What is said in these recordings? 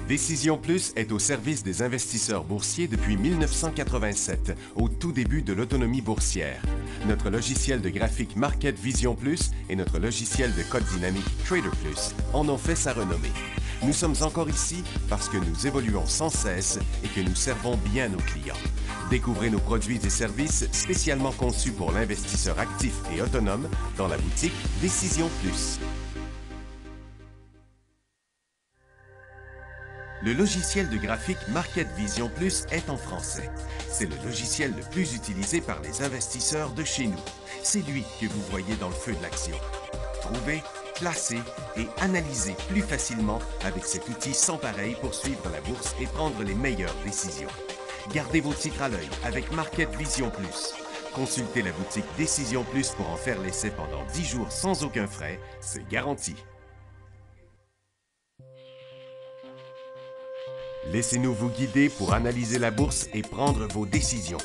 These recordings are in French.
Décision Plus est au service des investisseurs boursiers depuis 1987, au tout début de l'autonomie boursière. Notre logiciel de graphique Market Vision Plus et notre logiciel de code dynamique Trader Plus en ont fait sa renommée. Nous sommes encore ici parce que nous évoluons sans cesse et que nous servons bien nos clients. Découvrez nos produits et services spécialement conçus pour l'investisseur actif et autonome dans la boutique Décision Plus. Le logiciel de graphique Market Vision Plus est en français. C'est le logiciel le plus utilisé par les investisseurs de chez nous. C'est lui que vous voyez dans le feu de l'action. Trouvez, classez et analysez plus facilement avec cet outil sans pareil pour suivre la bourse et prendre les meilleures décisions. Gardez vos titres à l'œil avec Market Vision Plus. Consultez la boutique Décision Plus pour en faire l'essai pendant 10 jours sans aucun frais, c'est garanti. Laissez-nous vous guider pour analyser la bourse et prendre vos décisions.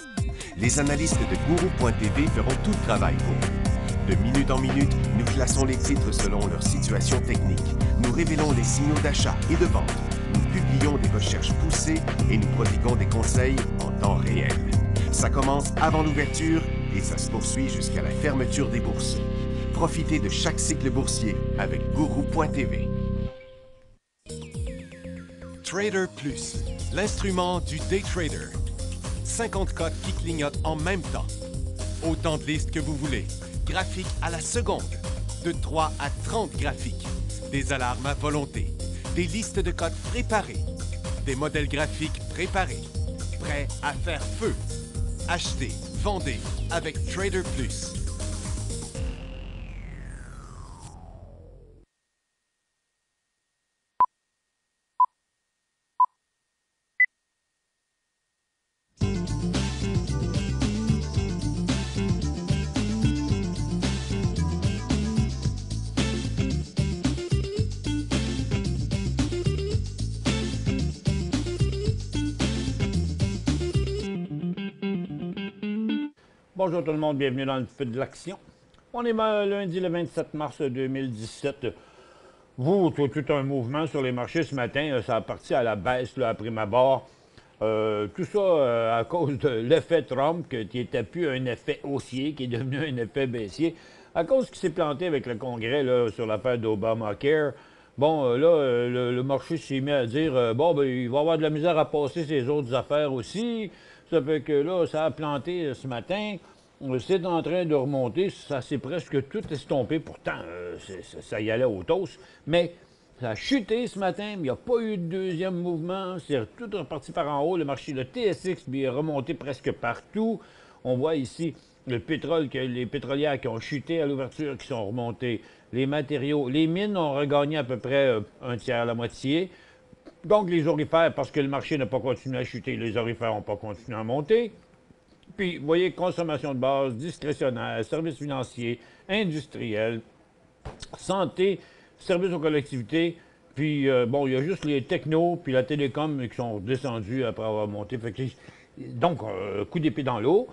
Les analystes de Guru.tv feront tout le travail pour vous. De minute en minute, nous classons les titres selon leur situation technique. Nous révélons les signaux d'achat et de vente. Nous publions des recherches poussées et nous prodiguons des conseils en temps réel. Ça commence avant l'ouverture et ça se poursuit jusqu'à la fermeture des bourses. Profitez de chaque cycle boursier avec Guru.tv. Trader Plus, l'instrument du day trader. 50 cotes qui clignotent en même temps. Autant de listes que vous voulez. Graphiques à la seconde. De 3 à 30 graphiques. Des alarmes à volonté. Des listes de cotes préparées. Des modèles graphiques préparés. Prêts à faire feu. Achetez, vendez avec Trader Plus. Bonjour tout le monde, bienvenue dans le feu de l'action. On est lundi le 27 mars 2017. Tout un mouvement sur les marchés ce matin, ça a parti à la baisse là, à prime abord. Tout ça à cause de l'effet Trump, qui n'était plus un effet haussier, qui est devenu un effet baissier, à cause qu'il s'est planté avec le Congrès là, sur l'affaire d'Obamacare. Bon, le marché s'est mis à dire, il va y avoir de la misère à passer ses autres affaires aussi. Ça fait que là, ça a planté ce matin. C'est en train de remonter. Ça s'est presque tout estompé. Pourtant, ça y allait au toast. Mais ça a chuté ce matin. Il n'y a pas eu de deuxième mouvement. C'est tout reparti par en haut. Le marché, le TSX, est remonté presque partout. On voit ici le pétrole, les pétrolières qui ont chuté à l'ouverture, qui sont remontées. Les matériaux. Les mines ont regagné à peu près un tiers, la moitié. Donc, les orifères, parce que le marché n'a pas continué à chuter, les orifères n'ont pas continué à monter. Puis, vous voyez, consommation de base, discrétionnaire, services financiers, industriels, santé, services aux collectivités. Puis, il y a juste les technos puis la télécom qui sont descendus après avoir monté. Fait que, donc, coup d'épée dans l'eau,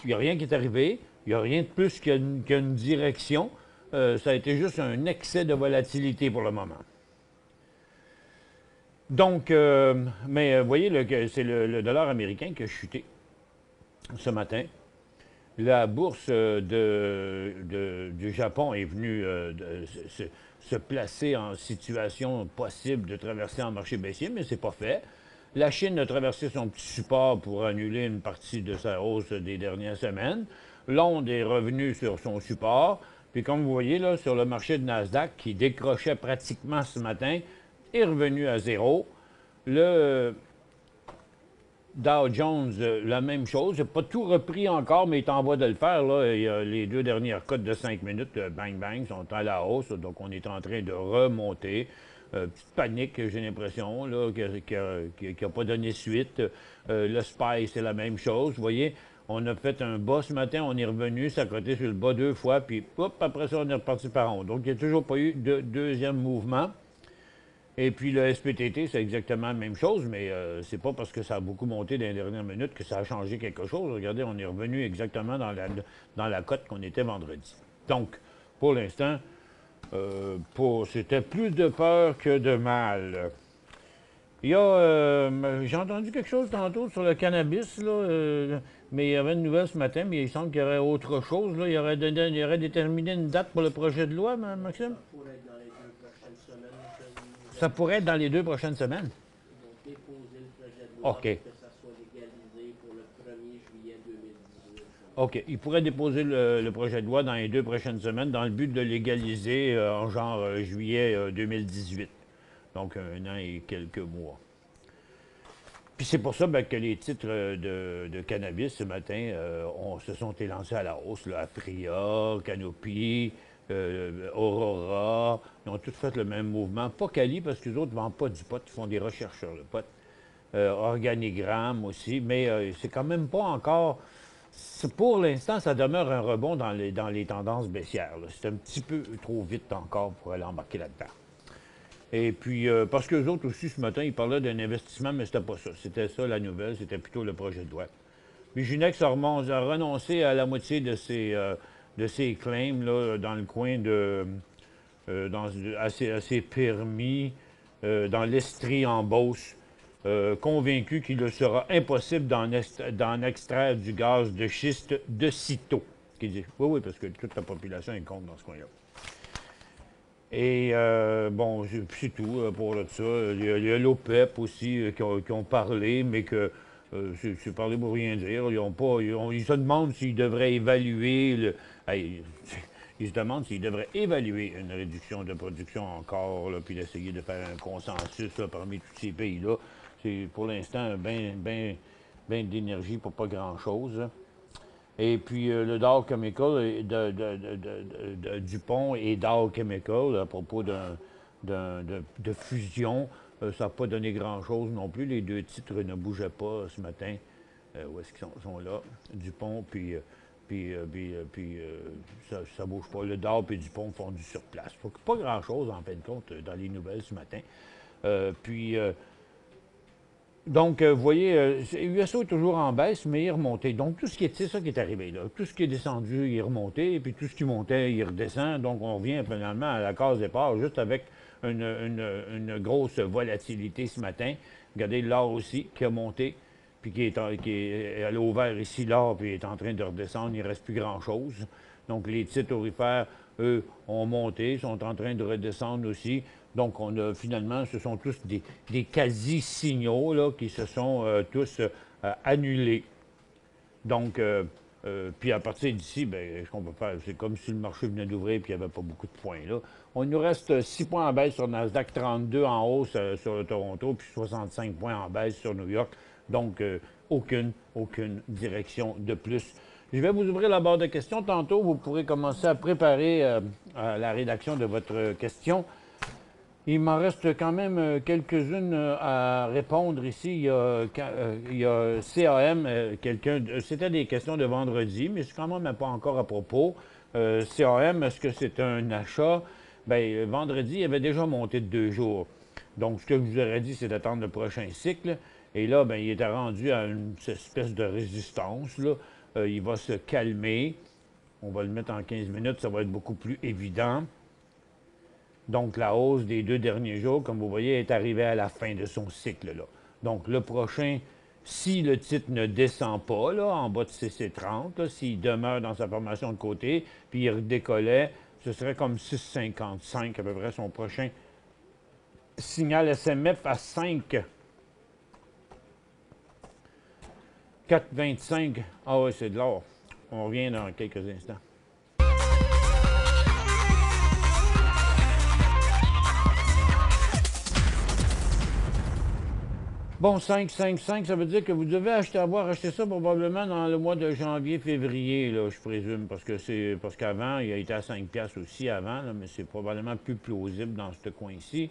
il n'y a rien qui est arrivé. Il n'y a rien de plus qu'une direction. Ça a été juste un excès de volatilité pour le moment. Donc, vous voyez, c'est le dollar américain qui a chuté ce matin. La bourse du Japon est venue se placer en situation possible de traverser en marché baissier, mais c'est pas fait. La Chine a traversé son petit support pour annuler une partie de sa hausse des dernières semaines. Londres est revenu sur son support. Puis comme vous voyez, là, sur le marché de Nasdaq, qui décrochait pratiquement ce matin, est revenu à zéro. Le Dow Jones, la même chose. Il n'a pas tout repris encore, mais il est en voie de le faire. Là. Il y a les deux dernières cotes de 5 minutes, bang, sont à la hausse. Donc, on est en train de remonter. Petite panique, j'ai l'impression, qui n'a pas donné suite. Le SPY, c'est la même chose. Vous voyez, on a fait un bas ce matin, on est revenu, ça a coté sur le bas 2 fois, puis après ça, on est reparti par en haut. Donc, il n'y a toujours pas eu de deuxième mouvement. Et puis le SPTT, c'est exactement la même chose, mais c'est pas parce que ça a beaucoup monté dans les dernières minutes que ça a changé quelque chose. Regardez, on est revenu exactement dans la cote qu'on était vendredi. Donc, pour l'instant, c'était plus de peur que de mal. Il y a, j'ai entendu quelque chose tantôt sur le cannabis, là, mais il y avait une nouvelle ce matin, mais il semble qu'il y aurait autre chose. Là. Il y aurait déterminé une date pour le projet de loi, Maxime? Ça pourrait être dans les 2 prochaines semaines. Ça pourrait être dans les 2 prochaines semaines. Ils vont déposer le projet de loi OK. pour que ça soit légalisé pour le 1er juillet 2018. OK. Il pourrait déposer le projet de loi dans les 2 prochaines semaines dans le but de le légaliser en genre juillet 2018. Donc, 1 an et quelques mois. Puis c'est pour ça ben, que les titres de cannabis ce matin se sont élancés à la hausse. Là, Apria, Canopy, Aurora, ils ont tous fait le même mouvement. Pas Cali, parce que les autres ne vendent pas du pot, ils font des recherches sur le pot. Organigramme aussi, mais c'est quand même pas encore... Pour l'instant, ça demeure un rebond dans les tendances baissières. C'est un petit peu trop vite encore pour aller embarquer là-dedans. Et puis, parce qu'eux autres aussi, ce matin, ils parlaient d'un investissement, mais c'était pas ça. C'était ça, la nouvelle, c'était plutôt le projet de loi. Puis Ginex a renoncé à la moitié de ses claims là, dans le coin à ses permis, dans l'Estrie en Beauce, convaincu qu'il leur sera impossible d'en extraire du gaz de schiste de sitôt. Qui dit, oui, parce que toute la population est contre dans ce coin-là. Et bon, c'est tout pour ça. Il y a l'OPEP aussi qui ont parlé, mais que c'est parlé pour rien dire. Ils se demandent s'ils devraient évaluer ils se demandent s'ils devraient évaluer une réduction de production encore, là, puis d'essayer de faire un consensus là, parmi tous ces pays-là. C'est pour l'instant bien d'énergie pour pas grand-chose. Et puis le Dow Chemical, Dupont et Dow Chemical, à propos de fusion, ça n'a pas donné grand-chose non plus. Les deux titres ne bougeaient pas ce matin. Où est-ce qu'ils sont là? Dupont, puis ça ne bouge pas. Le Dow et Dupont font du surplace. Pas grand-chose, en fin de compte, dans les nouvelles ce matin. Donc, vous voyez, USO est toujours en baisse, mais il est remonté. Donc, c'est ça qui est arrivé, là. Tout ce qui est descendu, il est remonté, et puis tout ce qui montait, il redescend. Donc, on revient finalement à la case départ, juste avec une grosse volatilité ce matin. Regardez l'or aussi, qui a monté, puis elle a ouvert ici l'or, puis est en train de redescendre. Il ne reste plus grand-chose. Donc, les titres aurifères, eux, ont monté, sont en train de redescendre aussi. Donc, finalement, ce sont tous des quasi-signaux là, qui se sont tous annulés. Donc, puis à partir d'ici, bien, ce qu'on peut faire, c'est comme si le marché venait d'ouvrir et il n'y avait pas beaucoup de points là. On nous reste 6 points en baisse sur Nasdaq, 32 en hausse sur le Toronto, puis 65 points en baisse sur New York. Donc, aucune direction de plus. Je vais vous ouvrir la barre de questions. Tantôt, vous pourrez commencer à préparer la rédaction de votre question. Il m'en reste quand même quelques-unes à répondre ici. Il y a CAM, c'était des questions de vendredi, mais c'est quand même pas encore à propos. CAM, est-ce que c'est un achat? Bien, vendredi, il avait déjà monté de 2 jours. Donc, ce que je vous aurais dit, c'est d'attendre le prochain cycle. Et là, bien, il était rendu à une espèce de résistance, là. Il va se calmer. On va le mettre en 15 minutes, ça va être beaucoup plus évident. Donc, la hausse des 2 derniers jours, comme vous voyez, est arrivée à la fin de son cycle, là. Donc, le prochain, si le titre ne descend pas, là, en bas de 6,30, s'il demeure dans sa formation de côté, puis il redécollait, ce serait comme 6,55 à peu près son prochain signal SMF à 5. 4,25. Ah oui, c'est de l'or. On revient dans quelques instants. Bon, 5,55, ça veut dire que vous devez avoir acheté ça probablement dans le mois de janvier, février, là, je présume, parce qu'avant, il a été à 5 piastres aussi avant, là, mais c'est probablement plus plausible dans ce coin-ci.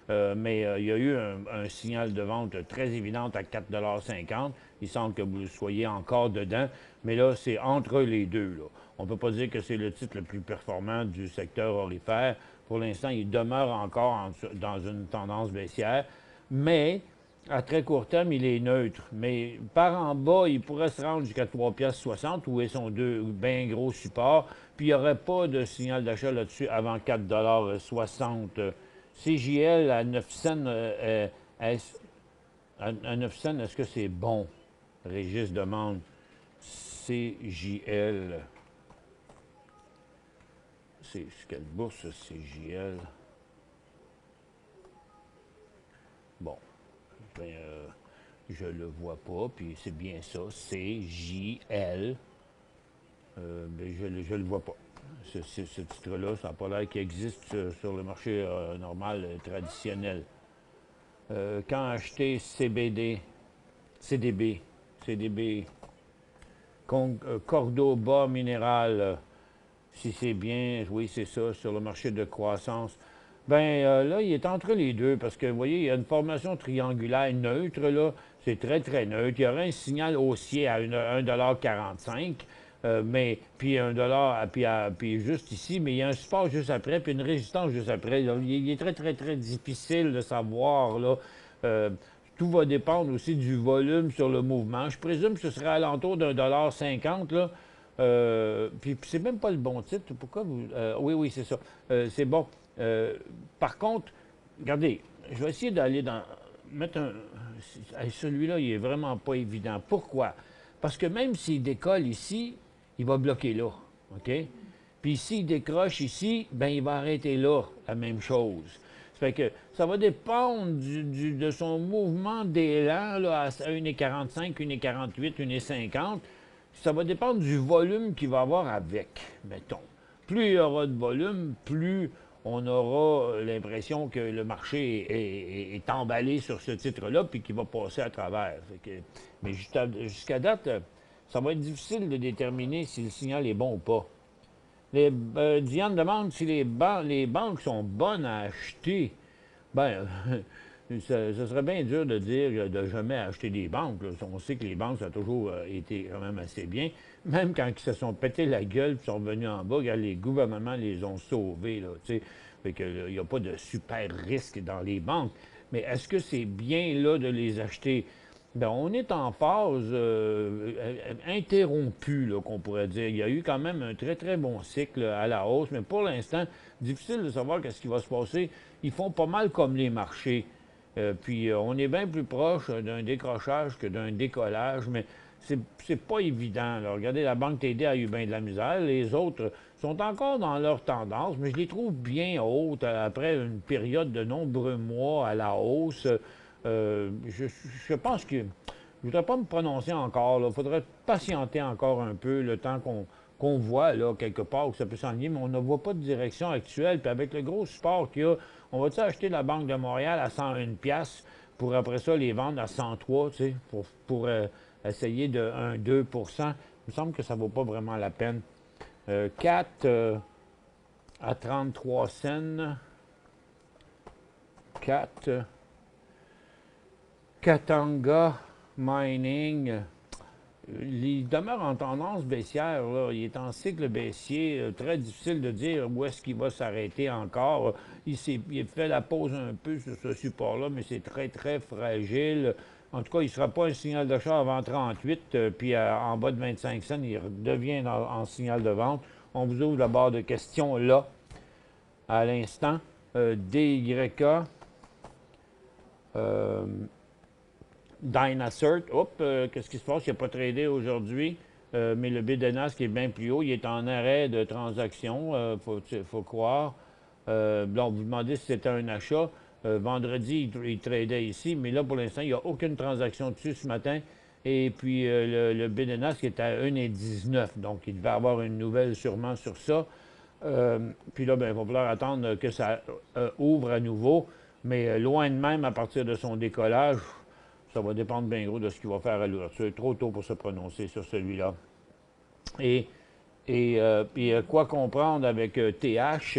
Mais il y a eu un signal de vente très évident à 4,50 $. Il semble que vous soyez encore dedans, mais là, c'est entre les deux, là. On ne peut pas dire que c'est le titre le plus performant du secteur aurifère. Pour l'instant, il demeure encore dans une tendance baissière, mais à très court terme, il est neutre. Mais par en bas, il pourrait se rendre jusqu'à 3,60 $, où est son bien gros support. Puis il n'y aurait pas de signal d'achat là-dessus avant 4,60 $. CJL à 9 cents, à 9 cents, est-ce que c'est bon? Régis demande CJL. C'est quelle bourse, CJL? Bon, ben, je le vois pas, puis c'est bien ça, CJL. Ben, je le vois pas. Ce titre-là, ça n'a pas l'air qu'il existe sur le marché normal, traditionnel. Quand acheter CDB, Cordoba Minéral, si c'est bien, oui, c'est ça, sur le marché de croissance. Ben là, il est entre les deux, parce que, vous voyez, il y a une formation triangulaire neutre, là. C'est très, très neutre. Il y aurait un signal haussier à 1,45 $, mais, puis 1 dollar, puis juste ici, mais il y a un support juste après, puis une résistance juste après. Là. Il est très, très, très difficile de savoir, là. Tout va dépendre aussi du volume sur le mouvement. Je présume que ce serait alentour d'1,50 $, là. Puis c'est même pas le bon titre. Pourquoi vous... oui, oui, c'est ça. C'est bon. Par contre, regardez, je vais essayer d'aller dans... mettre un... Celui-là, il est vraiment pas évident. Pourquoi? Parce que même s'il décolle ici, il va bloquer là. OK? Puis s'il décroche ici, ben il va arrêter là, la même chose. Ça fait que ça va dépendre de son mouvement d'élan là, à 1,45, 1,48, 1,50. Ça va dépendre du volume qu'il va avoir avec, mettons. Plus il y aura de volume, plus on aura l'impression que le marché est emballé sur ce titre-là puis qu'il va passer à travers. Mais jusqu'à date, ça va être difficile de déterminer si le signal est bon ou pas. Diane demande si les banques sont bonnes à acheter. Ben, ce serait bien dur de dire de jamais acheter des banques. Là. On sait que les banques, ça a toujours été quand même assez bien. Même quand ils se sont pété la gueule et sont revenus en bas, les gouvernements les ont sauvés. Là, fait que, il n'y a pas de super risque dans les banques. Mais est-ce que c'est bien là de les acheter? Bien, on est en phase interrompue, qu'on pourrait dire. Il y a eu quand même un très, très bon cycle à la hausse, mais pour l'instant, difficile de savoir qu'est-ce qui va se passer. Ils font pas mal comme les marchés. Puis on est bien plus proche d'un décrochage que d'un décollage, mais c'est pas évident. Là. Regardez, la Banque TD a eu bien de la misère. Les autres sont encore dans leur tendance, mais je les trouve bien hautes après une période de nombreux mois à la hausse. Je pense que je ne voudrais pas me prononcer encore. Il faudrait patienter encore un peu le temps qu'on voit là, quelque part où ça peut s'enligner, mais on ne voit pas de direction actuelle. Puis avec le gros support qu'il y a, on va-tu acheter la Banque de Montréal à 101 piastres pour après ça les vendre à 103, tu sais, pour essayer de 1-2 %. Il me semble que ça ne vaut pas vraiment la peine. 4 à 33 cents. 4... Katanga Mining, il demeure en tendance baissière. Là. Il est en cycle baissier. Très difficile de dire où est-ce qu'il va s'arrêter encore. Il fait la pause un peu sur ce support-là, mais c'est très, très fragile. En tout cas, il ne sera pas un signal d'achat avant 38, puis en bas de 25 cents, il redevient en signal de vente. On vous ouvre la barre de questions là, à l'instant. DYK. Dynasert, qu'est-ce qui se passe? Il n'a pas tradé aujourd'hui, mais le BDNAS qui est bien plus haut, il est en arrêt de transaction, faut croire. Bon, vous demandez si c'était un achat. Vendredi, il tradait ici, mais là, pour l'instant, il n'y a aucune transaction dessus ce matin. Et puis, le BDNAS qui est à 1,19, donc il devait avoir une nouvelle sûrement sur ça. Puis là, ben, il va falloir attendre que ça ouvre à nouveau, mais loin de même, à partir de son décollage, ça va dépendre bien gros de ce qu'il va faire à l'ouverture. Trop tôt pour se prononcer sur celui-là. Et puis, quoi comprendre avec TH,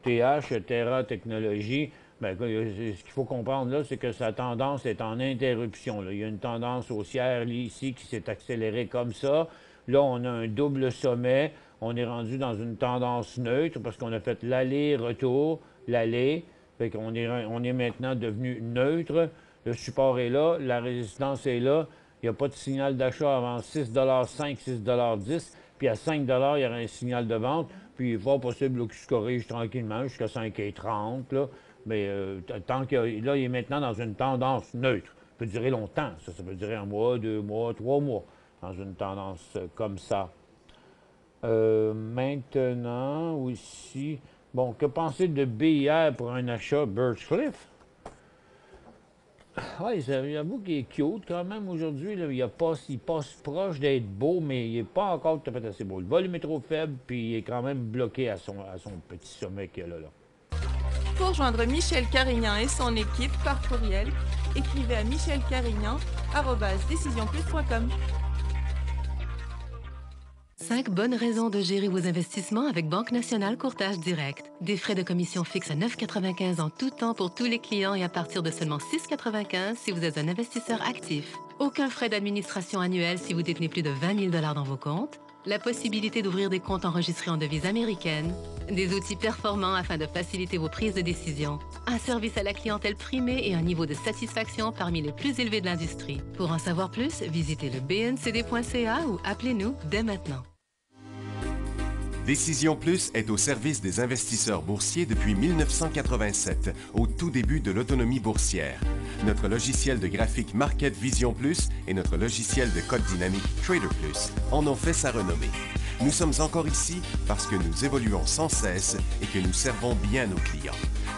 Terra Technologies, bien, ce qu'il faut comprendre là, c'est que sa tendance est en interruption. Là. Il y a une tendance haussière ici qui s'est accélérée comme ça. Là, on a un double sommet. On est rendu dans une tendance neutre parce qu'on a fait l'aller-retour, l'aller. Fait qu'on on est maintenant devenu neutre. Le support est là, la résistance est là. Il n'y a pas de signal d'achat avant 6,5 6,10 puis à 5 il y aura un signal de vente. Puis il est fort possible qu'il se corrige tranquillement jusqu'à 5,30 là. Mais tant que là, il est maintenant dans une tendance neutre. peut durer longtemps. Ça peut durer un mois, 2 mois, 3 mois, dans une tendance comme ça. Maintenant, aussi, bon, que penser de BIR pour un achat Birchcliff? Oui, j'avoue qu'il est cute quand même aujourd'hui. Il passe proche d'être beau, mais il n'est pas encore tout à fait assez beau. Le volume est trop faible, puis il est quand même bloqué à son petit sommet qu'il a là. Pour joindre Michel Carignan et son équipe par courriel, écrivez à michelcarignan@decisionplus.com. 5 bonnes raisons de gérer vos investissements avec Banque Nationale Courtage Direct. Des frais de commission fixes à 9,95 en tout temps pour tous les clients et à partir de seulement 6,95 si vous êtes un investisseur actif. Aucun frais d'administration annuel si vous détenez plus de 20 000 $ dans vos comptes. La possibilité d'ouvrir des comptes enregistrés en devise américaine. Des outils performants afin de faciliter vos prises de décision. Un service à la clientèle primé et un niveau de satisfaction parmi les plus élevés de l'industrie. Pour en savoir plus, visitez le bncd.ca ou appelez-nous dès maintenant. Décision Plus est au service des investisseurs boursiers depuis 1987, au tout début de l'autonomie boursière. Notre logiciel de graphique Market Vision Plus et notre logiciel de code dynamique Trader Plus en ont fait sa renommée. Nous sommes encore ici parce que nous évoluons sans cesse et que nous servons bien nos clients.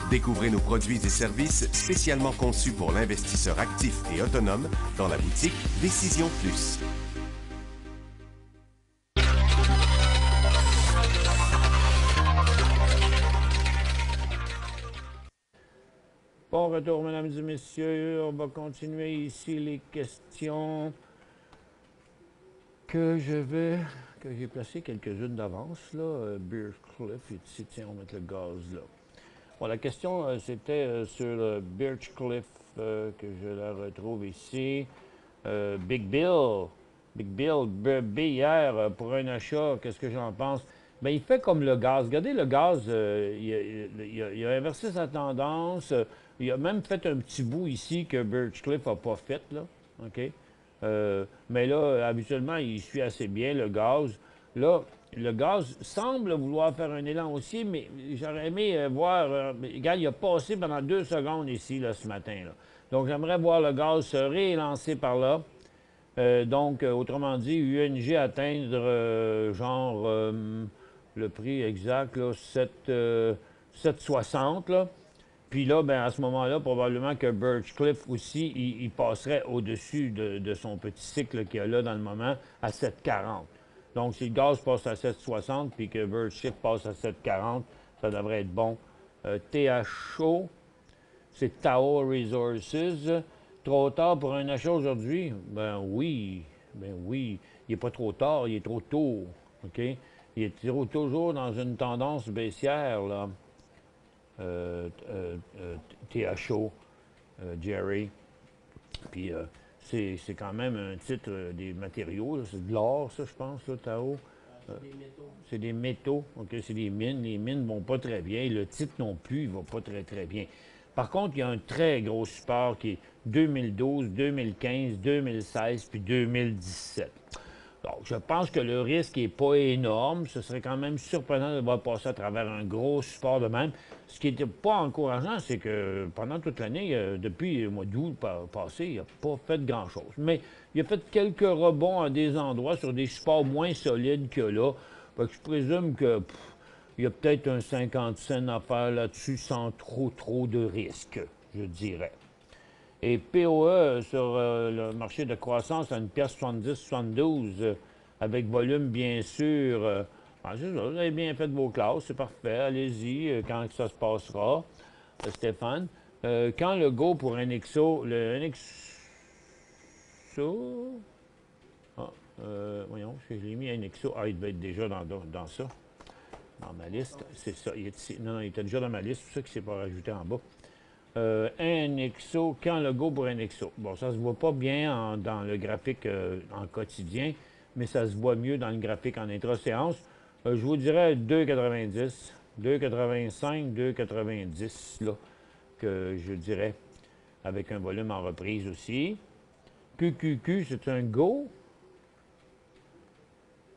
Découvrez nos produits et services spécialement conçus pour l'investisseur actif et autonome dans la boutique Décision Plus. Bon retour, mesdames et messieurs. On va continuer ici les questions que j'ai placées quelques-unes d'avance, là. Birchcliff, ici, tiens, on va mettre le gaz là. Bon, la question, c'était sur Birchcliff, que je la retrouve ici. Big Bill, BIR, pour un achat, qu'est-ce que j'en pense? Bien, il fait comme le gaz. Regardez, le gaz, il a inversé sa tendance. Il a même fait un petit bout ici que Birchcliff n'a pas fait, là. OK? Mais là, habituellement, il suit assez bien le gaz. Là, le gaz semble vouloir faire un élan haussier, mais j'aurais aimé voir... regarde, il a passé pendant 2 secondes ici, là, ce matin, là. Donc, j'aimerais voir le gaz se réélancer par là. Donc, autrement dit, UNG atteindre, le prix exact, là, 7,60, là. Puis là, ben, à ce moment-là, probablement que Birchcliff aussi, il passerait au-dessus de son petit cycle qu'il y a là dans le moment à 7,40. Donc, si le gaz passe à 7,60 puis que Birchcliff passe à 7,40, ça devrait être bon. THO, c'est Tao Resources. Trop tard pour un achat aujourd'hui? Ben oui. Il n'est pas trop tard, il est trop tôt. OK? Il est toujours dans une tendance baissière, là. THO, Jerry. Puis c'est quand même un titre des matériaux, là. C'est de l'or, ça, je pense, là, Tao. C'est des métaux. C'est des métaux, OK, c'est des mines. Les mines ne vont pas très bien. Le titre non plus, il ne va pas très, très bien. Par contre, il y a un très gros support qui est 2012, 2015, 2016 puis 2017. Donc, je pense que le risque n'est pas énorme. Ce serait quand même surprenant de voir passer à travers un gros support de même. Ce qui n'était pas encourageant, c'est que pendant toute l'année, depuis le mois d'août passé, il n'a pas fait grand-chose. Mais il a fait quelques rebonds à des endroits sur des supports moins solides que là. Fait que je présume que il y a peut-être un 50 cents à faire là-dessus sans trop de risques, je dirais. Et POE sur le marché de croissance à 1,70-72 avec volume, bien sûr. C'est ça, vous avez bien fait vos classes, c'est parfait. Allez-y, quand ça se passera, Stéphane. Quand le go pour NXO, le NXO... voyons, je l'ai mis NXO. Ah, il devait être déjà dans ça, dans ma liste. C'est ça, il était déjà dans ma liste, c'est pour ça qu'il ne s'est pas rajouté en bas. NXO, quand le go pour NXO? Bon, ça ne se voit pas bien dans le graphique en quotidien, mais ça se voit mieux dans le graphique en intra-séance. Je vous dirais 2,90, 2,85, 2,90, là, que je dirais, avec un volume en reprise aussi. QQQ, c'est un go?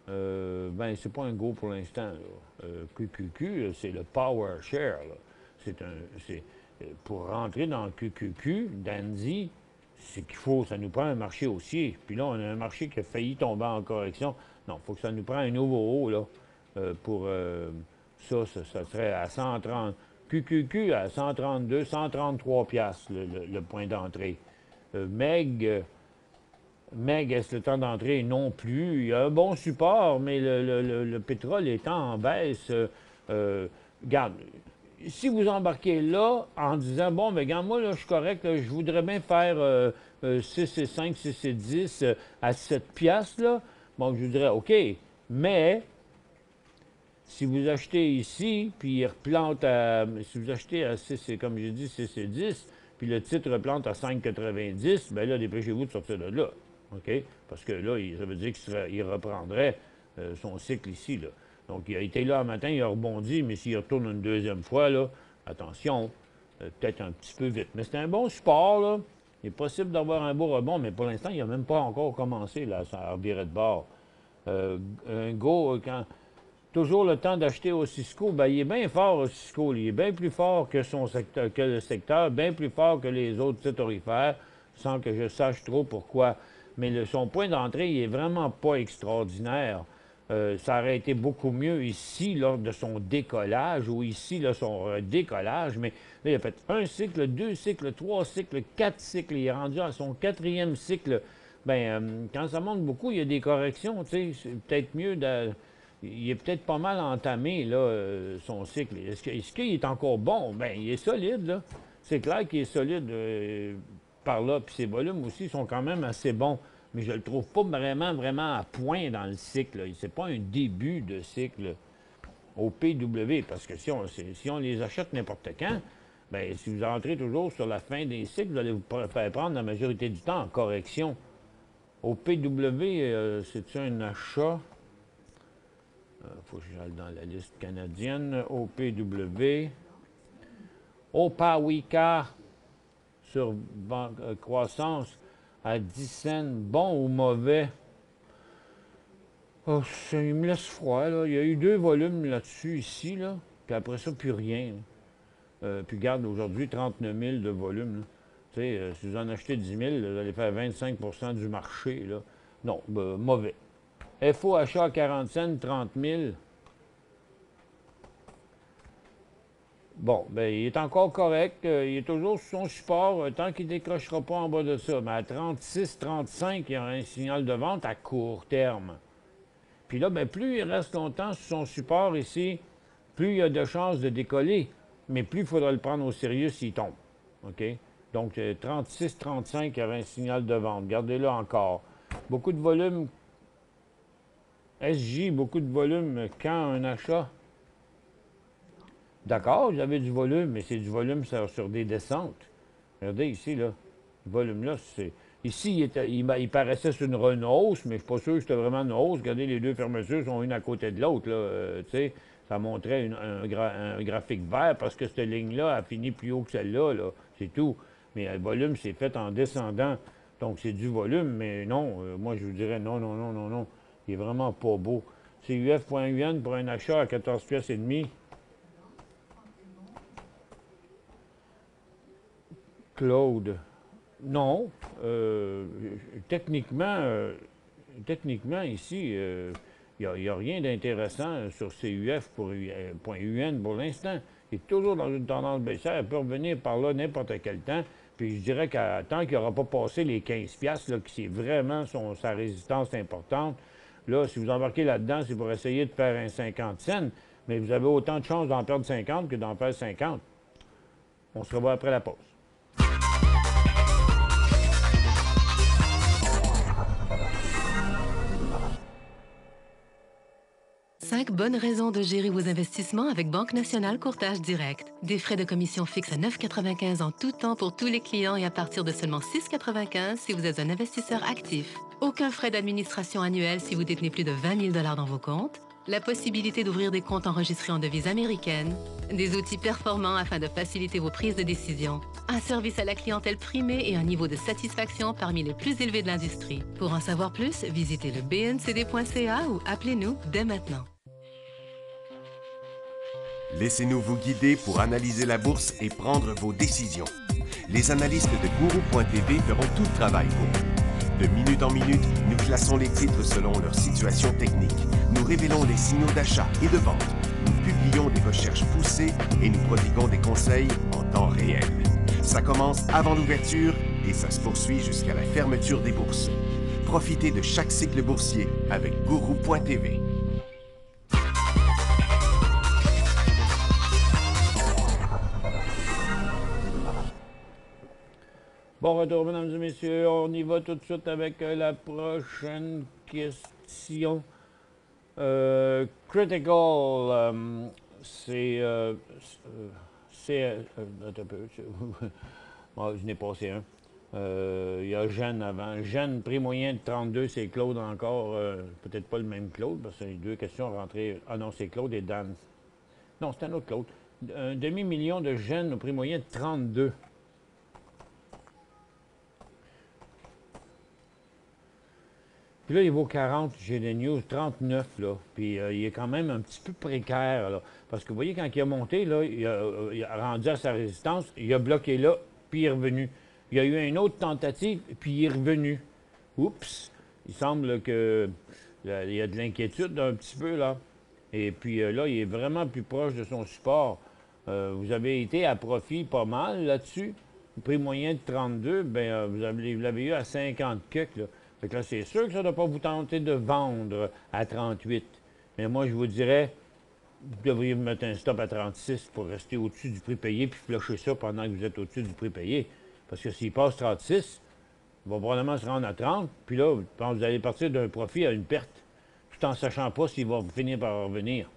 Ben, c'est pas un go pour l'instant, là. QQQ, c'est le Power Share, là. Pour rentrer dans le QQQ, Dandy, c'est qu'il faut, ça nous prend un marché haussier. Puis là, on a un marché qui a failli tomber en correction. Non, il faut que ça nous prenne un nouveau haut, là, pour ça serait à 130. QQQ à 132, 133 piastres, le point d'entrée. Meg, est-ce le temps d'entrée? Non plus. Il y a un bon support, mais le pétrole étant en baisse, regarde, si vous embarquez là en disant, bon, mais regarde, moi, là, je suis correct, là, je voudrais bien faire 6 et 5, 6 et 10 à 7 piastres, là, bon, je vous dirais, OK, mais si vous achetez ici, puis il replante à... Si vous achetez à 6, comme j'ai dit, 6 et 10, puis le titre replante à 5,90, bien là, dépêchez-vous de sortir de là, OK? Parce que là, ça veut dire qu'il reprendrait son cycle ici, là. Donc, il a été là un matin, il a rebondi, mais s'il retourne une deuxième fois, là, attention, peut-être un petit peu vite. Mais c'est un bon support, là. Il est possible d'avoir un beau rebond, mais pour l'instant, il n'a même pas encore commencé, là, ça revirait de bord. Un go, toujours le temps d'acheter au Cisco, bien, il est bien fort au Cisco. Il est bien plus fort que le secteur, bien plus fort que les autres titres aurifères, sans que je sache trop pourquoi. Mais son point d'entrée, il n'est vraiment pas extraordinaire. Ça aurait été beaucoup mieux ici, lors de son décollage, ou ici, là, son décollage, mais là, il a fait un cycle, 2 cycles, 3 cycles, 4 cycles. Il est rendu à son 4e cycle. Bien, quand ça monte beaucoup, il y a des corrections, tu sais, c'est peut-être mieux de... Il est peut-être pas mal entamé, là, son cycle. Est-ce qu'il est encore bon? Bien, il est solide, là. C'est clair qu'il est solide par là, puis ses volumes aussi sont quand même assez bons. Mais je ne le trouve pas vraiment à point dans le cycle. Ce n'est pas un début de cycle au PW, parce que si on les achète n'importe quand, bien, si vous entrez toujours sur la fin des cycles, vous allez vous faire prendre la majorité du temps en correction. Au PW, c'est-tu un achat? Faut que j'aille dans la liste canadienne. Au PW. Au Pawika, sur croissance, à 10 cents, bon ou mauvais? Oh, il me laisse froid, là. Il y a eu 2 volumes là-dessus, ici, là. Puis après ça, plus rien. Puis garde, aujourd'hui, 39 000 de volume, là. Tu sais, si vous en achetez 10 000, vous allez faire 25 % du marché, là. Non, mauvais. FO achat à 40 cents, 30 000. Bon, bien, il est encore correct. Il est toujours sur son support tant qu'il ne décrochera pas en bas de ça. Mais à 36, 35, il y aura un signal de vente à court terme. Puis là, bien, plus il reste longtemps sur son support ici, plus il y a de chances de décoller, mais plus il faudra le prendre au sérieux s'il tombe. OK? Donc, 36, 35, il y aura un signal de vente. Gardez-le encore. Beaucoup de volume. SJ, beaucoup de volume. Quand un achat? D'accord, vous avez du volume, mais c'est du volume sur des descentes. Regardez ici, là. Le volume-là, c'est... Ici, il paraissait sur une hausse, mais je ne suis pas sûr que c'était vraiment une hausse. Regardez, les 2 fermetures sont une à côté de l'autre, là. Tu sais, ça montrait un graphique vert parce que cette ligne-là a fini plus haut que celle-là, là. C'est tout. Mais le volume, c'est fait en descendant. Donc, c'est du volume, mais non. Moi, je vous dirais non. Il est vraiment pas beau. C'est UF.UN pour un achat à 14 pièces et demi. Claude. Non. Techniquement, ici, il n'y a rien d'intéressant sur CUF.UN pour l'instant. Il est toujours dans une tendance baissière. Il peut revenir par là n'importe quel temps. Puis je dirais qu'à tant qu'il n'aura pas passé les 15 piastres, là, qui c'est vraiment sa résistance importante, là, si vous embarquez là-dedans, c'est pour essayer de faire un 50 cents, mais vous avez autant de chances d'en perdre 50 que d'en faire 50. On se revoit après la pause. Cinq bonnes raisons de gérer vos investissements avec Banque Nationale Courtage Direct. Des frais de commission fixes à 9,95 en tout temps pour tous les clients et à partir de seulement 6,95 si vous êtes un investisseur actif. Aucun frais d'administration annuel si vous détenez plus de 20 000 $ dans vos comptes. La possibilité d'ouvrir des comptes enregistrés en devise américaine. Des outils performants afin de faciliter vos prises de décision. Un service à la clientèle primé et un niveau de satisfaction parmi les plus élevés de l'industrie. Pour en savoir plus, visitez le bncd.ca ou appelez-nous dès maintenant. Laissez-nous vous guider pour analyser la bourse et prendre vos décisions. Les analystes de Guru.tv feront tout le travail pour vous. De minute en minute, nous classons les titres selon leur situation technique. Nous révélons les signaux d'achat et de vente. Nous publions des recherches poussées et nous prodiguons des conseils en temps réel. Ça commence avant l'ouverture et ça se poursuit jusqu'à la fermeture des bourses. Profitez de chaque cycle boursier avec Guru.tv. Bon retour, mesdames et messieurs. On y va tout de suite avec la prochaine question. Critical, c'est... attends un peu. Bon, je n'ai passé un. Il y a Jeanne avant. Jeanne, prix moyen de 32, c'est Claude encore. Peut-être pas le même Claude, parce que les deux questions rentrées. Ah non, c'est Claude et Dan. Non, c'est un autre Claude. Un demi-million de Jeanne au prix moyen de 32. Puis là, il vaut 40, j'ai des news, 39, là. Puis il est quand même un petit peu précaire, là. Parce que vous voyez, quand il a monté, là, il a rendu à sa résistance, il a bloqué là, puis il est revenu. Il y a eu une autre tentative, puis il est revenu. Oups! Il semble que il y a de l'inquiétude un petit peu, là. Et puis là, il est vraiment plus proche de son support. Vous avez été à profit pas mal là-dessus. Le prix moyen de 32, bien, vous l'avez eu à 50 cucs, là. Fait que là, c'est sûr que ça ne doit pas vous tenter de vendre à 38. Mais moi, je vous dirais, vous devriez vous mettre un stop à 36 pour rester au-dessus du prix payé puis flusher ça pendant que vous êtes au-dessus du prix payé. Parce que s'il passe 36, il va probablement se rendre à 30. Puis là, vous allez partir d'un profit à une perte, tout en sachant pas s'il va finir par revenir.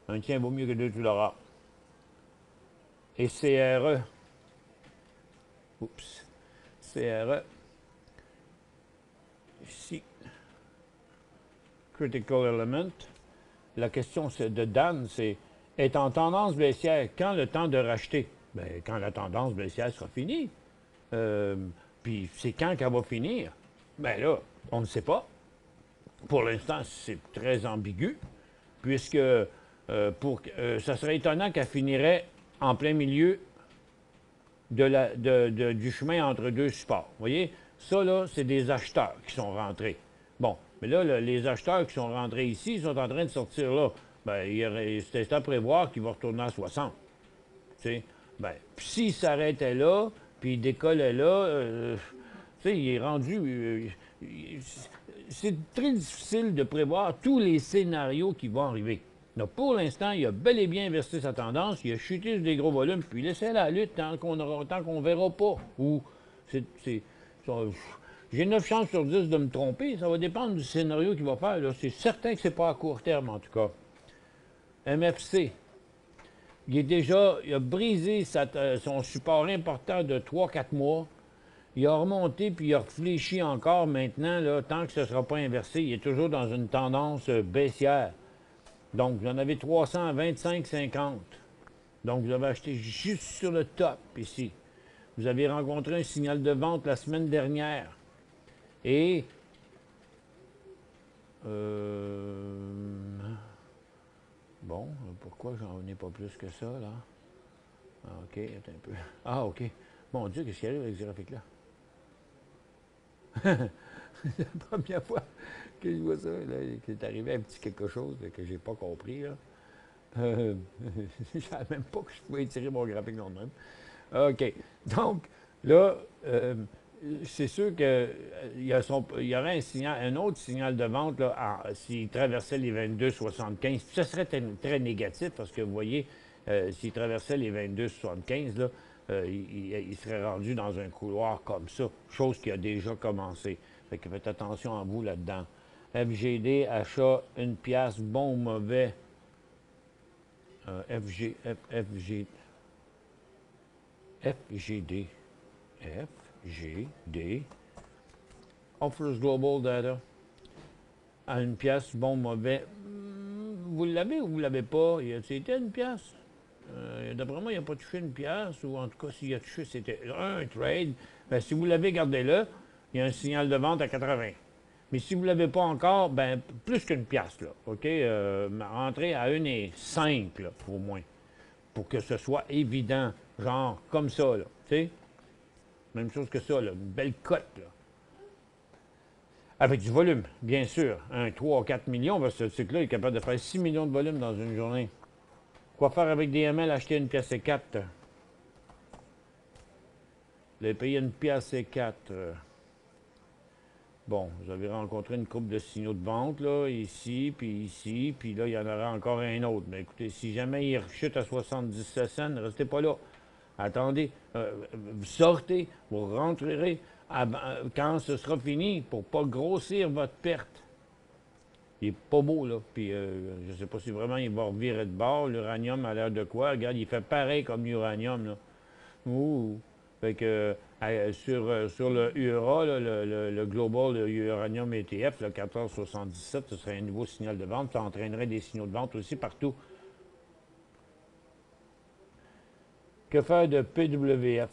Un tien vaut mieux que deux, tu l'auras. Et CRE. Oups. CRE. Ici, Critical Element. La question de Dan, c'est est en tendance baissière, quand le temps de racheter? Bien, quand la tendance baissière sera finie. Puis c'est quand qu'elle va finir? Bien là, on ne sait pas. Pour l'instant, c'est très ambigu, puisque ça serait étonnant qu'elle finirait en plein milieu du chemin entre deux supports. Vous voyez? Ça, là, c'est des acheteurs qui sont rentrés. Bon, mais là, les acheteurs qui sont rentrés ici, ils sont en train de sortir là. Bien, c'est à prévoir qu'ils vont retourner à 60. Tu sais? Bien, puis s'il s'arrêtait là, puis il décollait là, tu sais, il est rendu... c'est très difficile de prévoir tous les scénarios qui vont arriver. Donc, pour l'instant, il a bel et bien inversé sa tendance, il a chuté sur des gros volumes, puis il laissait la lutte tant qu'on ne verra pas. Ou j'ai 9 chances sur 10 de me tromper. Ça va dépendre du scénario qu'il va faire. C'est certain que c'est pas à court terme, en tout cas. MFC. Il a brisé son support important de 3-4 mois. Il a remonté, puis il a réfléchi encore maintenant, là, tant que ce ne sera pas inversé. Il est toujours dans une tendance baissière. Donc, vous en avez 300 à 25,50. Donc, vous avez acheté juste sur le top, ici. Vous avez rencontré un signal de vente la semaine dernière. Et... bon, pourquoi j'en ai pas plus que ça, là? Ah, OK, attends un peu. Ah, OK. Mon Dieu, qu'est-ce qu'il y a avec ce graphique-là? C'est la première fois que je vois ça, là, qu'il est arrivé un petit quelque chose là, que j'ai pas compris, là. Je savais même pas que je pouvais étirer mon graphique non même. OK. Donc, là, c'est sûr qu'il y aurait un autre signal de vente s'il traversait les 22,75. Ça serait très négatif parce que, vous voyez, s'il traversait les 22,75, là, il serait rendu dans un couloir comme ça, chose qui a déjà commencé. Fait que faites attention à vous là-dedans. FGD, achat, une pièce, bon ou mauvais. FGD. Offers Global Data. À une pièce, bon, mauvais. Vous l'avez ou vous ne l'avez pas? C'était une pièce. D'après moi, il n'a pas touché une pièce, ou en tout cas, s'il a touché, c'était un trade. Ben, si vous l'avez, gardez-le. Il y a un signal de vente à 80. Mais si vous ne l'avez pas encore, ben plus qu'une pièce, là. OK? Rentrez à 1,5, là, au moins. Pour que ce soit évident. Genre, comme ça, là. Tu sais? Même chose que ça, là, une belle cote. Là. Avec du volume, bien sûr. 3 4 millions, parce que ce cycle-là est capable de faire 6 millions de volume dans une journée. Quoi faire avec DML? Acheter une pièce et 4. Vous avez payé une pièce et 4. Bon, vous avez rencontré une couple de signaux de vente, là, ici, puis là, il y en aura encore un autre. Mais écoutez, si jamais il rechute à 77 cents, ne restez pas là. Attendez, vous sortez, vous rentrerez quand ce sera fini pour ne pas grossir votre perte. Il n'est pas beau, là. Puis, je ne sais pas si vraiment il va revirer de bord. L'uranium a l'air de quoi? Regarde, il fait pareil comme l'uranium, là. Ouh! Fait que sur le URA, là, le Global Uranium ETF, le 1477, ce serait un nouveau signal de vente. Ça entraînerait des signaux de vente aussi partout. Que faire de PWF?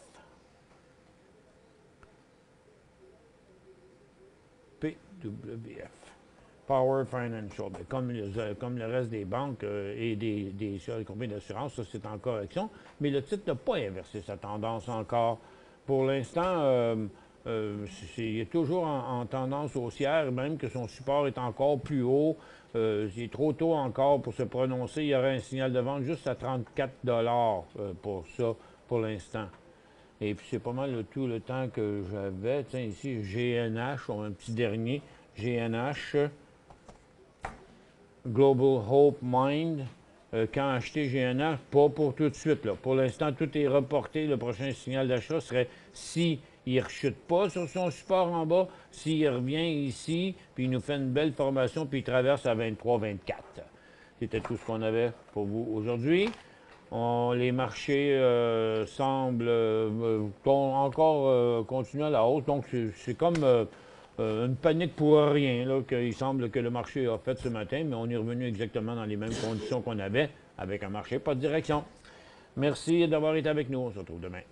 PWF. Power Financial. Bien, comme le reste des banques et des compagnies d'assurance, ça c'est en correction. Mais le titre n'a pas inversé sa tendance encore. Pour l'instant, il est toujours en tendance haussière, même que son support est encore plus haut. C'est trop tôt encore pour se prononcer. Il y aurait un signal de vente juste à 34 pour ça, pour l'instant. Et puis, c'est pas mal tout le temps que j'avais. Tiens, ici, GNH, un petit dernier. GNH, Global Hope Mind. Quand acheter GNH, pas pour tout de suite. Là. Pour l'instant, tout est reporté. Le prochain signal d'achat serait s'il ne rechute pas sur son support en bas, s'il revient ici, puis il nous fait une belle formation, puis il traverse à 23-24. C'était tout ce qu'on avait pour vous aujourd'hui. Les marchés semblent encore continuer à la hausse. Donc, c'est comme une panique pour rien, là, qu'il semble que le marché a fait ce matin, mais on est revenu exactement dans les mêmes conditions qu'on avait, avec un marché pas de direction. Merci d'avoir été avec nous. On se retrouve demain.